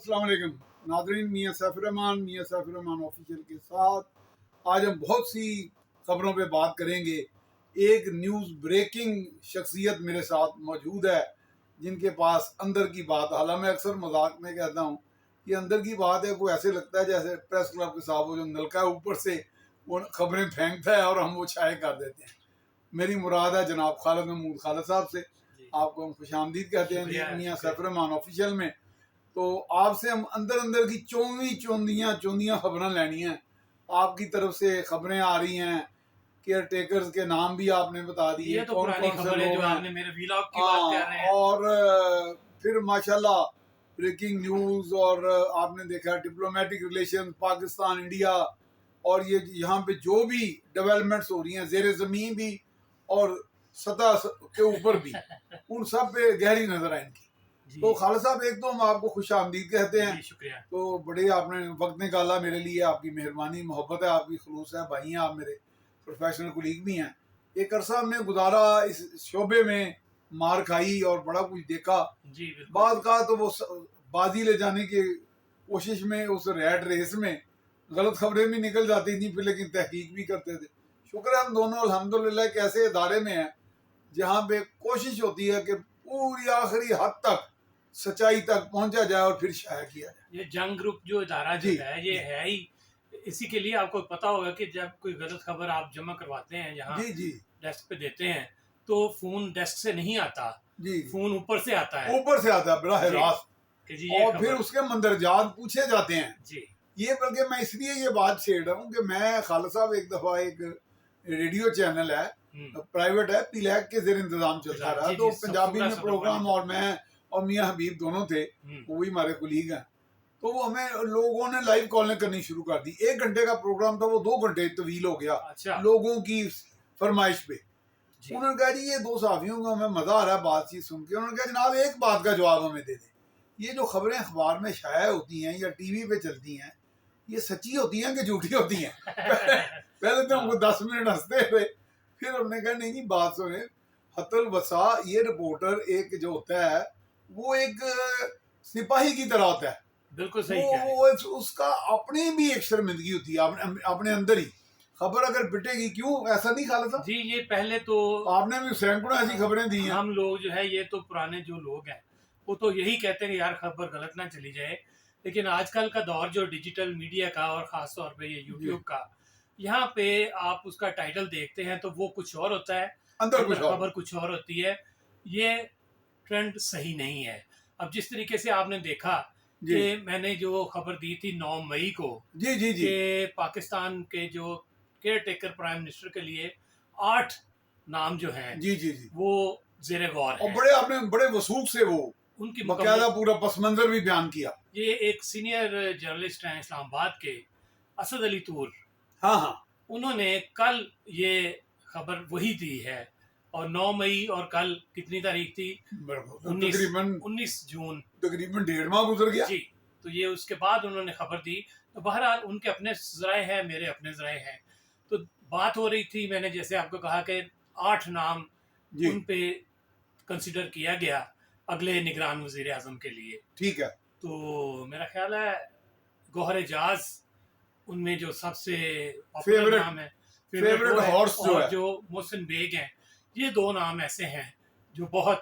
अस्सलाम वालेकुम नाज़रीन, मियाँ सैफुर रहमान ऑफिशियल के साथ आज हम बहुत सी खबरों पे बात करेंगे। एक न्यूज़ ब्रेकिंग शख्सियत मेरे साथ मौजूद है जिनके पास अंदर की बात, हालांकि मैं अक्सर मजाक में कहता हूँ कि अंदर की बात है, को ऐसे लगता है जैसे प्रेस क्लब के साहब वो जो नलका है ऊपर से वो खबरें फेंकता है और हम वो छाए कर देते हैं। मेरी मुराद है जनाब खालिद महमूद खालिद साहब से। आपको हम खुशामदीद कहते हैं मियाँ सैफुर रहमान ऑफिशियल में। तो आपसे हम अंदर अंदर की चौंदियाँ खबरें लेनी हैं। आपकी तरफ से खबरें आ रही हैं, केयर टेकर्स के नाम भी आपने बता दिए, ये तो कौन कौन से लोग हैं, आपने मेरे व्लॉग की बात कर रहे हैं। और फिर माशाल्लाह ब्रेकिंग न्यूज, और आपने देखा डिप्लोमेटिक रिलेशन पाकिस्तान इंडिया, और ये यहाँ पे जो भी डेवलपमेंट्स हो रही हैं जेर जमीन भी और सतह के ऊपर भी उन सब पे गहरी नजर है इनकी। तो खालिद साहब, एक तो हम आपको खुश आमदीद कहते हैं। शुक्रिया। तो बड़े आपने वक्त निकाला मेरे लिए, आपकी मेहरबानी, मोहब्बत है, आपकी खलूस है, भाई हैं आप, मेरे प्रोफेशनल कुलीग भी हैं। एक अरसा हमने गुजारा इस शोबे में, मार खाई और बड़ा कुछ देखा। बाद का तो वो बाजी ले जाने की कोशिश में, उस रैट रेस में गलत खबरें भी निकल जाती थी फिर, लेकिन तहकीक भी करते थे। शुक्र है हम दोनों अल्हम्दुलिल्लाह एक ऐसे इदारे में हैं जहाँ पे कोशिश होती है कि पूरी आखिरी हद तक सच्चाई तक पहुंचा जाए और फिर शाया किया जाए। ये जंग ग्रुप जो इदारा जो है ये है ही इसी के लिए। आपको पता होगा कि जब कोई गलत खबर आप जमा करवाते हैं यहाँ डेस्क पे देते हैं तो फोन डेस्क से नहीं आता जी, फोन ऊपर से आता है, बराह रास्त, और फिर उसके मंदरजात पूछे जाते हैं जी। ये बल्कि मैं इसलिए ये बात छेड़ रहा हूँ कि मैं खालिद साहब एक दफा एक रेडियो चैनल है प्राइवेट है, पीलैक के जेर इंतजाम चलता रहा, तो पंजाबी में प्रोग्राम, और मैं और मियाँ हबीब दोनों थे, वो भी हमारे कुलीग हैं। तो वो हमें लोगों ने लाइव कॉलिंग करनी शुरू कर दी। 1 घंटे का प्रोग्राम था, वो 2 घंटे तवील हो गया। अच्छा। लोगों की फरमाइश पे उन्होंने कहा जी ये 2 साथियों को हमें मजा आ रहा है बातचीत सुन के। उन्होंने कहा जनाब एक बात का जवाब हमें दे दें, ये जो खबरें अखबार में शाया होती हैं या टीवी पे चलती हैं, ये सच्ची होती हैं कि झूठी होती हैं? पहले तो हमको 10 मिनट हंसते हुए, फिर हमने कहा नहीं नहीं बात सुने, हतल वसा ये रिपोर्टर एक जो होता है वो एक सिपाही की तरह होता है। बिल्कुल सही वो उसका अपनी भी एक शर्मिंदगी होती है अपने अंदर ही। खबर अगर पिटेगी क्यों, ऐसा नहीं खालिद साहब जी? ये पहले तो आपने भी सैकड़ों ऐसी खबरें दी हैं। हम लोग जो है, ये तो पुराने जो लोग हैं वो तो यही कहते हैं यार खबर गलत ना चली जाए, लेकिन आजकल का दौर जो डिजिटल मीडिया का और खास तौर पे ये यूट्यूब का, यहाँ पे आप उसका टाइटल देखते हैं तो वो कुछ और होता है, अंदर खबर कुछ और होती है। ये ट्रेंड सही नहीं है। अब जिस तरीके से आपने देखा कि मैंने जो खबर दी थी 9 मई को कि पाकिस्तान के जो केयर टेकर प्राइम मिनिस्टर के लिए 8 नाम जो हैं वो ज़ेरे गौर हैं। और आपने बड़े वसूख से वो उनकी बकायदा पूरा पस मंजर भी बयान किया। ये एक सीनियर जर्नलिस्ट हैं इस्लामाबाद के, असद अली तूर, उन्होंने कल ये खबर वही दी है, और 9 मई और कल कितनी तारीख थी? 19 जून, तकरीबन 1.5 माह गुजर गया जी। तो ये उसके बाद उन्होंने खबर दी। तो बहरहाल उनके अपने ज़राए हैं, मेरे अपने ज़राए हैं। तो बात हो रही थी, मैंने जैसे आपको कहा कि 8 नाम उन पे कंसिडर किया गया अगले निगरान वज़ीर आज़म के लिए। ठीक है। तो मेरा ख्याल है गौहर एजाज उनमें जो सबसे फेवरेट नाम है, फेवरेट हॉर्स जो मोहसिन बेग हैं, ये 2 नाम ऐसे हैं जो बहुत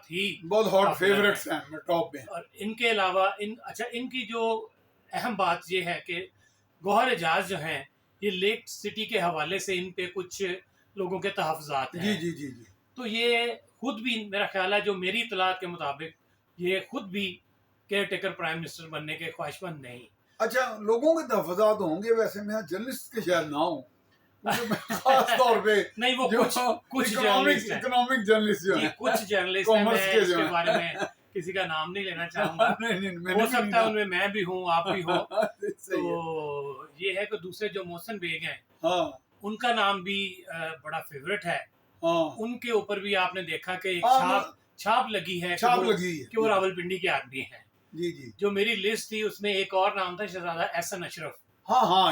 हॉट फेवरेट्स हैं, टॉप में। और इनके अलावा इनकी जो अहम बात ये है कि गौहर एजाज जो हैं, ये लेक सिटी के हवाले से इन पे कुछ लोगों के तहफ़्ज़ात हैं। जी। तो ये खुद भी, मेरा ख्याल है जो मेरी इत्तलात के मुताबिक, ये खुद भी केयर टेकर प्राइम मिनिस्टर बनने के ख्वाहिशमंद नहीं। अच्छा, लोगों के तहफ़्ज़ात होंगे, वैसे मैं जर्नलिस्ट के शायद ना हूँ खास तौर पे नहीं, वो कुछ इकोनॉमिक जर्नलिस्ट जो हैं, कुछ जर्नलिस्ट हैं, मैं इसके बारे में किसी का नाम नहीं लेना चाहूंगा। हो सकता है उनमें मैं भी हूँ, आप भी हो। तो ये है कि दूसरे जो मोहसिन बेग हैं, उनका नाम भी बड़ा फेवरेट है। उनके ऊपर भी आपने देखा कि एक छाप लगी है कि वो रावलपिंडी के आदमी हैं। जी। जो मेरी लिस्ट थी उसमें एक और नाम था, शहजादा एहसन अशरफ।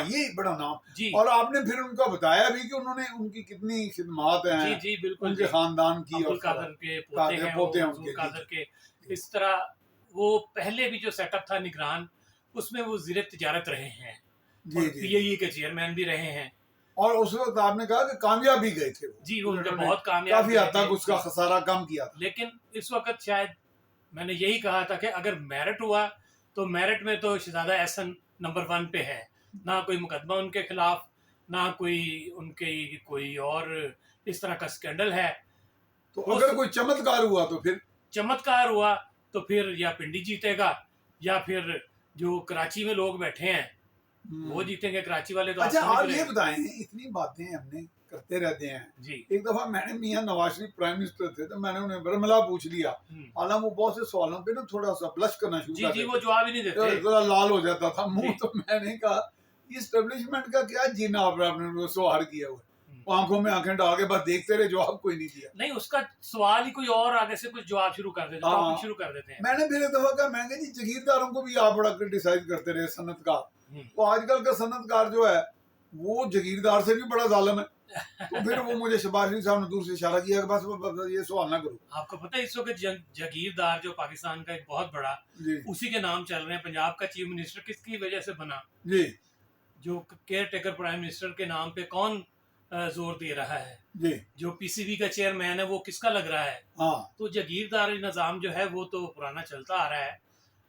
ये बड़ा नाम जी। और आपने फिर उनका बताया भी कि उन्होंने उनकी कितनी खिदमत हैं। जी बिल्कुल, उनके खानदान की, अब्दुल कादर के पोते हैं, इस तरह वो पहले भी जो सेटअप था निगरान, उसमें वो ज़ीरे तिजारत रहे हैं, PAE के चेयरमैन भी रहे हैं, और उस वक्त आपने कहा कि कामयाब भी गए थे वो। जी, उनका बहुत कामयाब, काफी हद तक उसका खसारा कम किया था। लेकिन इस वक्त शायद मैंने यही कहा था कि अगर मेरिट हुआ तो मेरिट में तो शहजादा एहसन नंबर 1 पे है, ना कोई मुकदमा उनके खिलाफ, ना कोई उनके कोई और इस तरह का स्कैंडल है। तो अगर कोई चमत्कार हुआ तो फिर या पिंडी जीतेगा या फिर जो कराची में लोग बैठे हैं वो जीतेंगे, कराची वाले तो। अच्छा, आप ये बताएं, इतनी बातें हमने करते रहते हैं जी। एक दफा मैंने मियां नवाज शरीफ प्राइम मिनिस्टर थे तो मैंने उन्हें बरमला पूछ लिया, हालांकि वो बहुत से सवालों पे ना थोड़ा सा ब्लश करना शुरू कर देते, वो जवाब ही नहीं देते, जरा लाल हो जाता था मुंह। तो मैंने कहा इस्टेब्लिशमेंट का क्या जीना आपने सवार किया हुआ, आंखों में आंखें डाल के बस देखते रहे, जवाब कोई नहीं दिया। नहीं, उसका सवाल ही कोई और आगे से कुछ जवाब शुरू कर देते हैं, शुरू कर देते हैं। मैंने फिर एक दफा कहा, मैं जी जगीरदारों को भी आप बड़ा क्रिटिसाइज करते रहे, सनतकार। तो आजकल का सनतकार जो है वो जगीरदार से भी बड़ा जालिम है। तो फिर वो मुझे शहबाज शरीफ साहब ने दूर से इशारा किया कि बस ये सवाल ना करो। आपको पता है इस वक्त जगीरदार जो पाकिस्तान का एक बहुत बड़ा, उसी के नाम चल रहे हैं। पंजाब का चीफ मिनिस्टर किसकी वजह से बना जी? जो केयर टेकर प्राइम मिनिस्टर के नाम पे कौन जोर दे रहा है जी? जो PCB का चेयरमैन है वो किसका लग रहा है? हाँ। तो जगीरदारी निजाम जो है वो तो पुराना चलता आ रहा है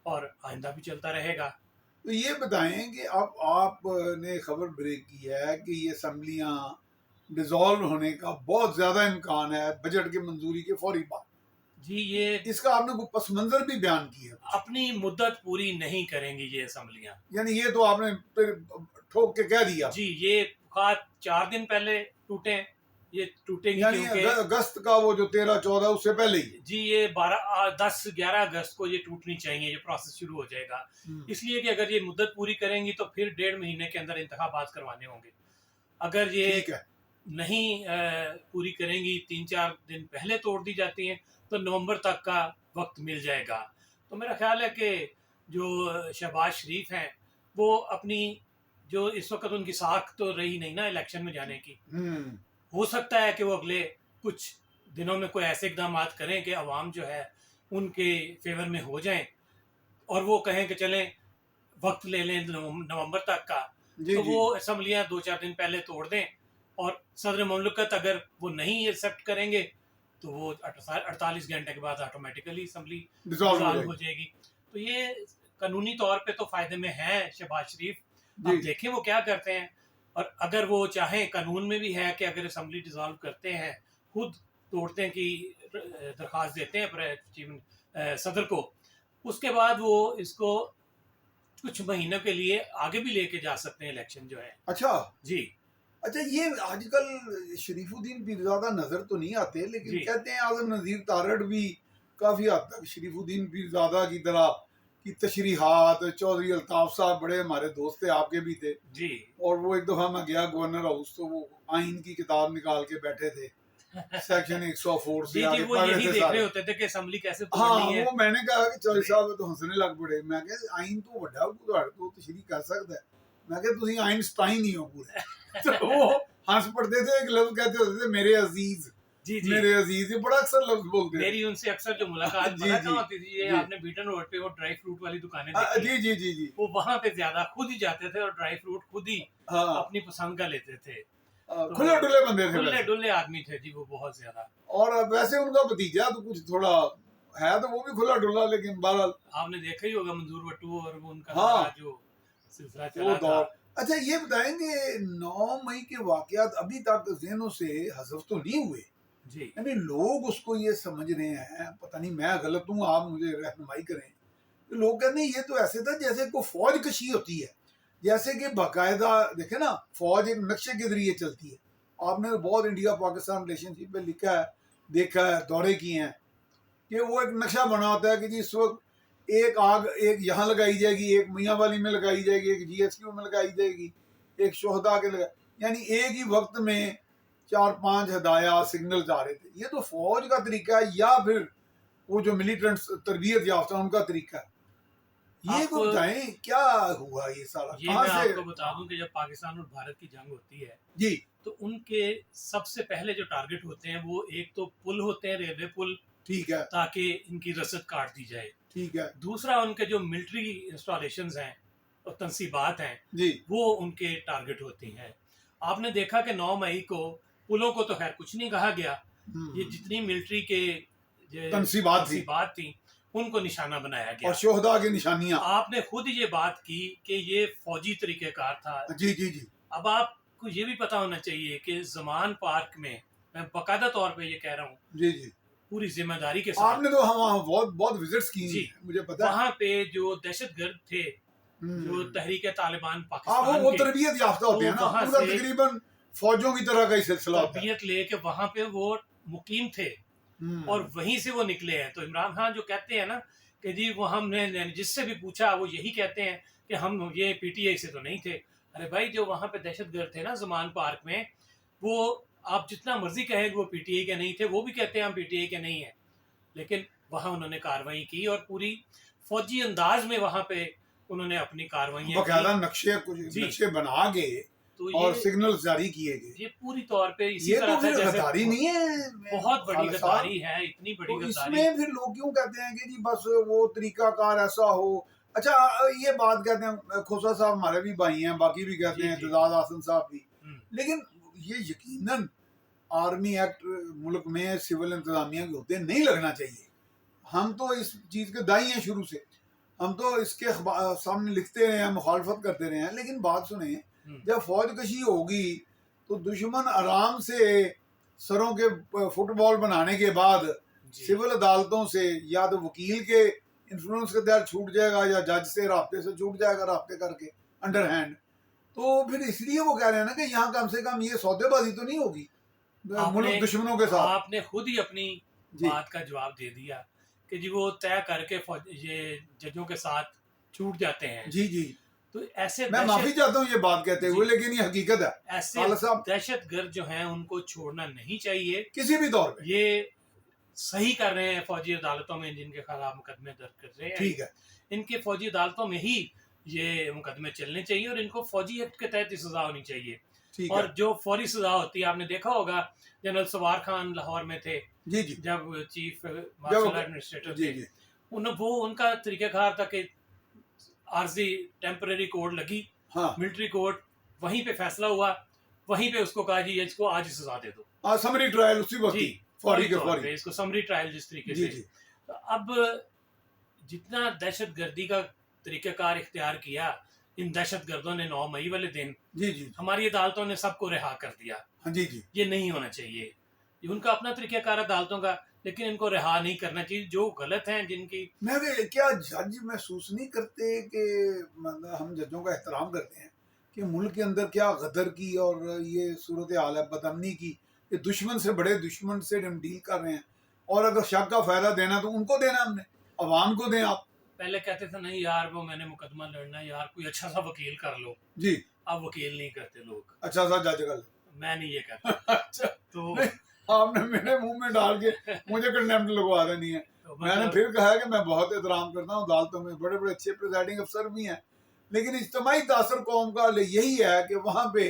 और आइंदा भी चलता रहेगा। तो ये बताएं कि अब आपने खबर ब्रेक की है कि ये असम्बलियां डिसॉल्व होने का बहुत ज्यादा इम्कान है बजट के मंजूरी के फौरी बाद। जी, ये इसका आपने कोई पस मंजर भी बयान किया, अपनी मुद्दत पूरी नहीं करेंगी ये असम्बलियां, यानी ये तो आपने ठोक के कह दिया। जी, ये 4 दिन पहले टूटे, ये टूटेंगे यानी अगस्त का वो जो 13-14 उससे पहले ही जी, ये 10-11 अगस्त को ये टूटनी चाहिए, ये प्रोसेस शुरू हो जाएगा। इसलिए कि अगर ये मुद्दत पूरी करेंगी तो फिर 1.5 महीने के अंदर इंतखाबात करवाने होंगे। अगर ये नहीं पूरी करेंगी, 3-4 दिन पहले तोड़ दी जाती हैं तो नवंबर तक का वक्त मिल जाएगा। तो मेरा ख्याल है कि जो शहबाज शरीफ हैं वो अपनी जो इस वक्त उनकी साख तो रही नहीं ना इलेक्शन में जाने की, हो सकता है कि वो अगले कुछ दिनों में कोई ऐसे इकदाम करें कि अवाम जो है उनके फेवर में हो जाएं और वो कहें कि चलें वक्त ले लें नवंबर तक का, तो वो असम्बलियां 2-4 दिन पहले तोड़ दें और सदर मुमलिकत अगर वो नहीं एक्सेप्ट करेंगे तो वो 48 घंटे के बाद ऑटोमेटिकली असम्बली डिसॉल्व हो जाएगी। तो ये कानूनी तौर पे तो फायदे में है शहबाज शरीफ, अब देखें वो क्या करते हैं। और अगर वो चाहें, कानून में भी है कि अगर असम्बली डिसॉल्व करते हैं, खुद तोड़ते हैं कि दरख्वास्त देते हैं सदर को, उसके बाद वो इसको कुछ महीनों के लिए आगे भी लेके जा सकते हैं इलेक्शन जो है। अच्छा जी। अच्छा, ये आजकल शरीफुद्दीन पीरजादा नजर तो नहीं आते, लेकिन कहते हैं आजम नजीर तारड़ भी काफी हद तक शरीफुद्दीन पीरजादा की तरह की तशरीहात, चौधरी अल्ताफ साहब बड़े हमारे दोस्त थे, आपके भी थे जी। और वो एक दफा मैं गया गवर्नर हाउस तो वो आइन की किताब निकाल के बैठे थे सेक्शन 104 से आगे वो यही देख रहे होते थे कि असेंबली कैसे तोड़नी है। वो मैंने कहा कि चौधरी साहब तो हंसने लग पड़े। मैं कहा आइन तो बड़ा तो तशरीह कर सकता है, मैं कहा तुसी आइंस्टाइन ही हो पूरे। तो वो हंस पड़ते थे, एक लफ्ज कहते होते थे मेरे अजीज। जी जी, मेरे अजीज, ये बड़ा अक्सर लफ्ज बोलते हैं। मेरी उनसे अक्सर जो मुलाकात होती थी, ये आपने बीटन रोड पे वो ड्राई फ्रूट वाली दुकानें देखी, जी जी जी जी, वो वहां पे ज्यादा खुद ही जाते थे और ड्राई फ्रूट खुद ही अपनी पसंद का लेते थे। खुले डुले बंदे थे, खुले डुले आदमी थे जी वो, बहुत ज्यादा। और वैसे उनका भतीजा तो कुछ थोड़ा है, तो वो भी खुला डुला, लेकिन बहरहाल आपने देखा ही होगा मंजूर भट्टू और वो उनका जो सिलसिला चला था। अच्छा, ये बताएंगे 9 मई के वाकयात अभी तक ज़हनों से हज़फ तो नहीं हुए जी, यानी लोग उसको ये समझ रहे हैं, पता नहीं मैं गलत हूँ, आप मुझे रहनुमाई करें। तो लोग कहते हैं ये तो ऐसे था जैसे कोई फौज कशी होती है, जैसे कि बाकायदा देखे ना फौज एक नक्शे के जरिए चलती है। आपने बहुत इंडिया पाकिस्तान रिलेशनशिप में लिखा है, देखा है, दौरे किए हैं कि वो एक नक्शा बना होता है कि जी इस वक्त एक आग एक यहाँ लगाई जाएगी, एक मियांवाली में लगाई जाएगी, एक GSQ में लगाई जाएगी, एक शोहदा के यानी एक ही वक्त में 4-5 हदाया सिग्नल जा रहे थे। ये तो फौज का तरीका है या फिर वो जो मिलिटेंट तरबियत याफ्ता उनका तरीका है? ये को बताएं क्या हुआ ये सारा? ये मैं आपको बता दूं कि जब पाकिस्तान और भारत की जंग होती है जी, तो उनके सबसे पहले जो टारगेट होते हैं वो एक तो पुल होते हैं, रेलवे पुल, ठीक है, ताकि इनकी रसद काट दी जाए, ठीक है। दूसरा उनके जो मिलिट्री इंस्टॉलेशंस हैं तंसीबात हैं जी, वो उनके टारगेट होती हैं। आपने देखा कि 9 मई को पुलों को तो खैर कुछ नहीं कहा गया, ये जितनी मिलिट्री के तंसीबात थी उनको निशाना बनाया गया और शोहदा की निशानियां। आपने खुद ये बात की कि ये फौजी तरीकेकार था। जी जी जी। अब आपको ये भी पता होना चाहिए कि जमान पार्क में, मैं बकायदा तौर पे ये कह रहा हूँ जी जी, पूरी जिम्मेदारी के साथ, आपने तो हम वहाँ बहुत बहुत विजिट्स की जी, मुझे पता है। वहाँ पे जो दहशतगर्द थे, जो तहरीक तालिबान हाँ, पाकिस्तान वो के, तरबियत याफ्ता होते हैं ना, वहाँ उनका से तकरीबन फौजों की तरह का ही सिलसिला होता है। तरबियत लेके वहाँ पे वो मुकीम थे और वहीं से वो निकले हैं। तो इमरान खान जो कहते हैं ना कि जी वो हमने जिससे भी पूछा वो यही कहते हैं कि हम ये पीटीआई से तो नहीं थे। अरे भाई, जो वहाँ पे दहशतगर्द थे ना जमान पार्क में, वो आप जितना मर्जी कहें वो पीटीआई के नहीं थे, वो भी कहते हैं हम पीटीआई के नहीं हैं, लेकिन वहाँ उन्होंने कार्रवाई की और पूरी फौजी अंदाज में वहाँ पे उन्होंने अपनी कार्रवाइयाँ बकायदा नक्शे बना के तो और सिग्नल जारी किए गए। ये पूरी तौर पे इसी ये तरह तो फिर जैसे गद्दारी नहीं है, बहुत बड़ी खालिद गद्दारी है, इतनी बड़ी तो गद्दारी। इसमें फिर लोग क्यों कहते हैं कि जी बस वो तरीकाकार ऐसा हो। अच्छा, ये बात कहते हैं, खोसा साहब हमारे भी भाई हैं, बाकी भी कहते हैं, तजाद हासन साहब भी, लेकिन ये यकीनन आर्मी एक्ट मुल्क में सिविल इंतजामिया के होते नहीं लगना चाहिए। हम तो इस चीज के दाई हैं शुरू से, हम तो इसके सामने लिखते रहे हैं, मुखालफत करते रहे हैं, लेकिन बात सुने, जब फौज कशी होगी तो दुश्मन आराम से सरों के फुटबॉल बनाने के बाद सिविल अदालतों से या तो वकील के इन्फ्लुएंस के तहत छूट जाएगा या जज से राब्ते से छूट जाएगा, राब्ते करके अंडर हैंड। तो फिर इसलिए वो कह रहे हैं ना कि यहाँ कम से कम ये सौदेबाजी तो नहीं होगी मुल्क दुश्मनों के साथ। आपने खुद ही अपनी बात का जवाब दे दिया कि जी वो तय करके ये जजों के साथ छूट जाते हैं। जी जी, तो ऐसे मैं माफी चाहता हूँ ये बात कहते हुए, लेकिन ये हकीकत है। ऐसे दहशतगर्द जो हैं उनको छोड़ना नहीं चाहिए किसी भी दौर पे। ये सही कर रहे हैं फौजी अदालतों में जिनके खिलाफ मुकदमे दर्ज कर रहे हैं, ठीक है, इनके फौजी अदालतों में ही ये मुकदमे चलने चाहिए और इनको फौजी एक्ट के तहत ही सजा होनी चाहिए। और जो फौरी सजा होती है, आपने देखा होगा जनरल सवार खान लाहौर में थे, जी जी, जब चीफ मार्शल एडमिनिस्ट्रेटर थे, उनका तरीकाकार था कि आर्जी टेम्पररी कोर्ट लगी, हाँ, मिलिट्री कोर्ट, वहीं पे फैसला हुआ, वहीं पे उसको कहा जी इसको आज ही सजा दे दो, समरी ट्रायल उसी वक्त, फौरी के फौरी, इसको समरी ट्रायल जिस तरीके से। तो अब जितना दहशतगर्दी का तरीकाकार इख्तियार किया इन दहशतगर्दों ने 9 मई वाले दिन, जी जी, हमारी अदालतों ने सबको रिहा कर दिया। हाँ जी जी, ये नहीं होना चाहिए, ये उनका अपना तरीकाकार अदालतों का, लेकिन इनको रिहा नहीं करना चाहिए जो गलत हैं जिनकी। मैं क्या जज महसूस नहीं करते कि मतलब हम जजों का एहतराम करते हैं कि मुल्क के अंदर क्या गदर की और ये सूरत हाल है बदअमनी की, ये दुश्मन से बड़े दुश्मन से हम डील कर रहे हैं, और अगर शक का फायदा देना तो उनको देना, हमने अवाम को दें। आप पहले कहते थे नहीं यार वो मैंने मुकदमा लड़ना है यार, कोई अच्छा सा वकील कर लो जी, अब वकील नहीं करते लोग, अच्छा सा जज कर लो, मैं नहीं ये कहता। अच्छा, तो आपने मेरे मुंह में डाल के मुझे कंडेम्प्ट लगवा देनी है। तो मैंने फिर कहा कि मैं बहुत एहतराम करता हूँ अदालतों में, बड़े बड़े अच्छे प्रिजाइडिंग अफसर भी हैं, लेकिन इज्तिमाई तासर कौम का यही है कि वहाँ पे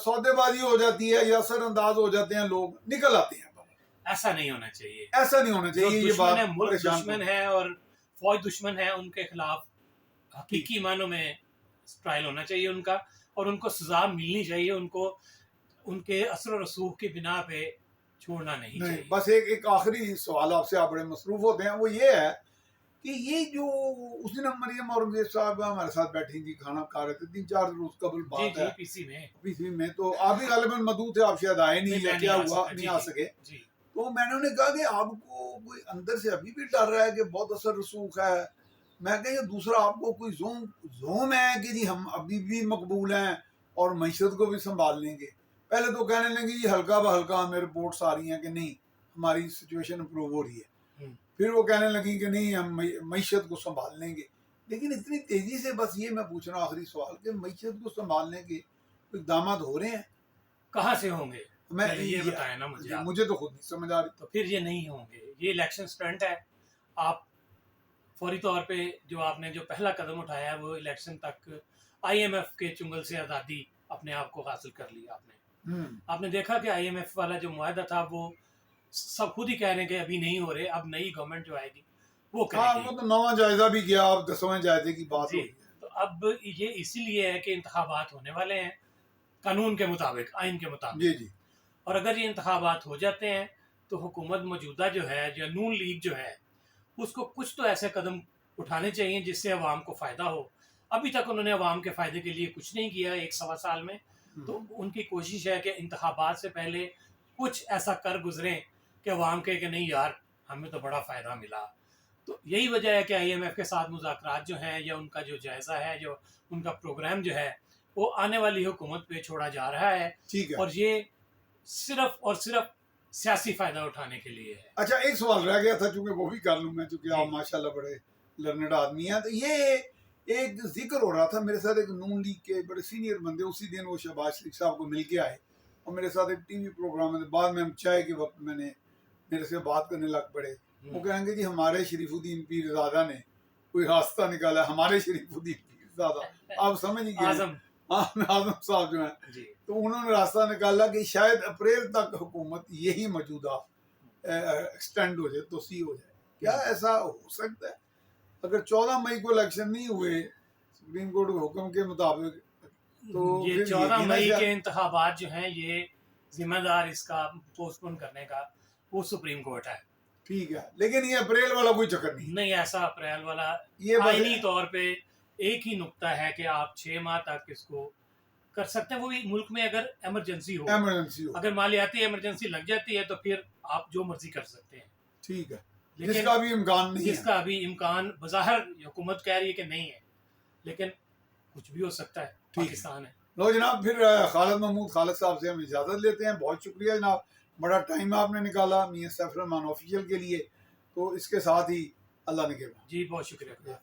सौदेबाजी हो जाती है या असरअंदाज हो जाते हैं, लोग निकल आते हैं। ऐसा नहीं होना चाहिए, ऐसा नहीं होना चाहिए। ये बात मुल्क दुश्मन है और फौज दुश्मन है, उनके खिलाफ हकीकी मानों में ट्रायल होना चाहिए उनका, और उनको सजा मिलनी चाहिए, उनको उनके असर रसूख की बिना पे छोड़ना नहीं चाहिए। बस एक आखिरी सवाल आपसे, आप बड़े मसरूफ होते हैं, वो ये है कि ये जो उस दिन मरियम औरंगजेब साहब हमारे साथ बैठी थी, खाना खा रहे थे, 3-4 रोज कबल बात है, पीसी में, तो आप भी गालिबन मदू थे, आप शायद आए नहीं या क्या हुआ, नहीं आ सके। तो मैंने उन्हें कहा कि आपको कोई अंदर से अभी भी डर रहा है कि बहुत असर रसूख है। मैं कह दूसरा आपको कोई जोम है कि जी हम अभी भी मकबूल हैं और मईशत को भी संभाल लेंगे। पहले तो कहने लगे जी हल्का ब हल्का हमें रिपोर्ट्स आ रही हैं कि नहीं हमारी सिचुएशन इम्प्रूव हो रही है, फिर वो कहने लगी कि नहीं हम मईशत को संभाल लेंगे। लेकिन इतनी तेजी से, बस ये मैं पूछ रहा हूँ आखिरी सवाल, कि मईशत को संभालने के इक़दाम हो रहे हैं, कहाँ से होंगे? मैं ये बताया ना मुझे तो खुद नहीं समझ आ रही। तो फिर ये नहीं होंगे, ये इलेक्शन स्टंट है। आप फौरी तौर पे जो आपने जो पहला कदम उठाया है वो इलेक्शन तक IMF के चुंगल से आज़ादी अपने आप को हासिल कर ली आपने देखा कि IMF वाला जो मुआहदा था वो सब खुद ही कह रहे हैं कि अभी नहीं हो रहे, अब नई गवर्नमेंट जो आएगी वो करेगी। वो तो 9वां जायजा भी किया, अब 10वें जायजे की बात जी। तो अब ये इसीलिए है कि इंतखाबात होने वाले हैं कानून के मुताबिक, आइन के मुताबिक। जी जी। और अगर ये इंतखाबात हो जाते हैं तो हुकूमत मौजूदा जो है, जो नून लीग जो है, उसको कुछ तो ऐसे कदम उठाने चाहिए जिससे अवाम को फ़ायदा हो। अभी तक उन्होंने अवाम के फ़ायदे के लिए कुछ नहीं किया 1-1.25 साल में। तो उनकी कोशिश है कि इंतखाबात से पहले कुछ ऐसा कर गुजरें कि अवाम कहे कि नहीं यार, हमें तो बड़ा फ़ायदा मिला। तो यही वजह है कि IMF के साथ मुज़ाकरात जो हैं, या उनका जो जायज़ा है, जो उनका प्रोग्राम जो है, वो आने वाली हुकूमत पे छोड़ा जा रहा है। ठीक है। और ये सिर्फ और सिर्फ सियासी फ़ायदा उठाने के लिए है। अच्छा, एक सवाल रह गया था, चूंकि वो भी कर लूँ मैं, चूंकि आप माशाल्लाह बड़े लर्नेड आदमी हैं। तो ये एक जिक्र हो रहा था मेरे साथ, एक नून लीग के बड़े सीनियर बंदे उसी दिन वो शहबाज शरीफ साहब को मिल के आए और मेरे साथ एक टीवी प्रोग्राम में, बाद में हम चाय के वक्त मेरे से बात करने लग पड़े। वो कहेंगे जी हमारे शरीफुद्दीन पीरज़ादा ने कोई रास्ता निकाला, हमारे शरीफुद्दीन पीरज़ादा, आप समझ गए, आज़म साहब जो हैं, तो उन्होंने रास्ता निकाला कि शायद अप्रैल तक हुकूमत यही मौजूदा एक्सटेंड हो जाए, तोसी हो जाए। क्या ऐसा हो सकता है? अगर 14 मई को इलेक्शन नहीं हुए सुप्रीम कोर्ट के हुक्म के मुताबिक, तो ये 14 मई के इंतखाबात जो हैं, ये जिम्मेदार इसका पोस्टपोन करने का वो सुप्रीम कोर्ट है। ठीक है, लेकिन ये अप्रैल वाला कोई चक्कर नहीं ऐसा अप्रैल वाला, ये आईनी तौर पे एक ही नुक्ता है कि आप 6 माह तक इसको कर सकते हैं, वो भी मुल्क में अगर इमरजेंसी हो। अगर मालियाती इमरजेंसी लग जाती है तो फिर आप जो मर्जी कर सकते हैं। ठीक है, जिसका भी इम्कान नहीं, जिसका अभी इम्कान बज़ाहिर हुकूमत कह रही है कि नहीं है, लेकिन कुछ भी हो सकता है, पाकिस्तान है। लो जनाब, फिर खालिद महमूद खालिद साहब से हम इजाज़त लेते हैं। बहुत शुक्रिया जनाब, बड़ा टाइम आपने निकाला मियां सैफ रहमान ऑफिशियल के लिए। तो इसके साथ ही अल्लाह ने के जी बहुत शुक्रिया।